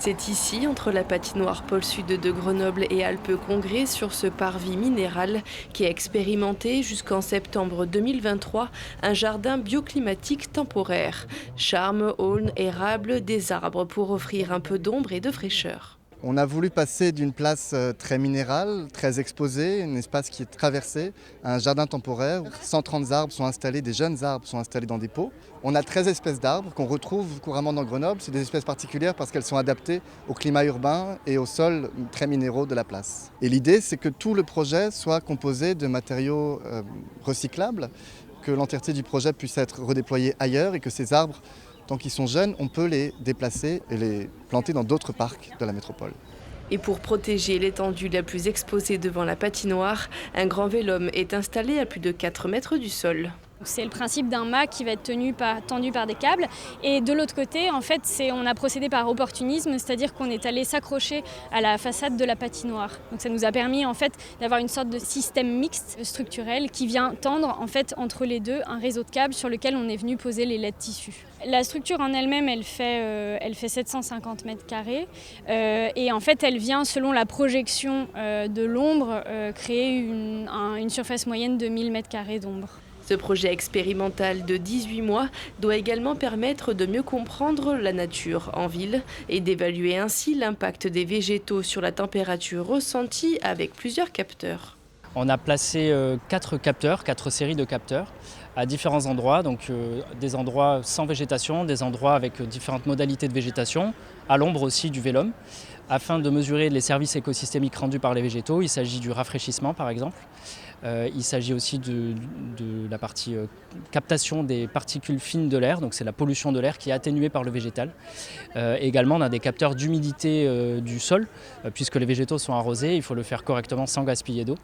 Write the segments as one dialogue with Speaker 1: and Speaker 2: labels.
Speaker 1: C'est ici, entre la patinoire pôle sud de Grenoble et Alpes Congrès, sur ce parvis minéral, qui a expérimenté jusqu'en septembre 2023 un jardin bioclimatique temporaire. Charme, aulne, érable, des arbres pour offrir un peu d'ombre et de fraîcheur.
Speaker 2: On a voulu passer d'une place très minérale, très exposée, un espace qui est traversé, à un jardin temporaire. 130 arbres sont installés, des jeunes arbres sont installés dans des pots. On a 13 espèces d'arbres qu'on retrouve couramment dans Grenoble. C'est des espèces particulières parce qu'elles sont adaptées au climat urbain et aux sols très minéraux de la place. Et l'idée, c'est que tout le projet soit composé de matériaux recyclables, que l'entièreté du projet puisse être redéployée ailleurs et que ces arbres, tant qu'ils sont jeunes, on peut les déplacer et les planter dans d'autres parcs de la métropole.
Speaker 1: Et pour protéger l'étendue la plus exposée devant la patinoire, un grand vélum est installé à plus de 4 mètres du sol.
Speaker 3: C'est le principe d'un mât qui va être tendu par des câbles. Et de l'autre côté, en fait, on a procédé par opportunisme, c'est-à-dire qu'on est allé s'accrocher à la façade de la patinoire. Donc ça nous a permis en fait d'avoir une sorte de système mixte structurel qui vient tendre en fait entre les deux un réseau de câbles sur lequel on est venu poser les laides tissus. La structure en elle-même, elle fait 750 mètres carrés et en fait, elle vient selon la projection de l'ombre créer une surface moyenne de 1000 mètres carrés d'ombre.
Speaker 1: Ce projet expérimental de 18 mois doit également permettre de mieux comprendre la nature en ville et d'évaluer ainsi l'impact des végétaux sur la température ressentie avec plusieurs capteurs.
Speaker 4: On a placé 4 séries de capteurs à différents endroits, donc des endroits sans végétation, des endroits avec différentes modalités de végétation, à l'ombre aussi du vélum, afin de mesurer les services écosystémiques rendus par les végétaux. Il s'agit du rafraîchissement par exemple. Il s'agit aussi de la partie captation des particules fines de l'air, donc c'est la pollution de l'air qui est atténuée par le végétal. Également, on a des capteurs d'humidité du sol, puisque les végétaux sont arrosés, il faut le faire correctement sans gaspiller d'eau.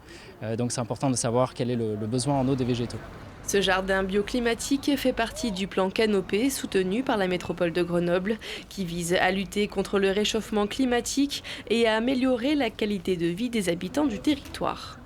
Speaker 4: Donc c'est important de savoir quel est le besoin en eau des végétaux.
Speaker 1: Ce jardin bioclimatique fait partie du plan Canopée soutenu par la métropole de Grenoble qui vise à lutter contre le réchauffement climatique et à améliorer la qualité de vie des habitants du territoire.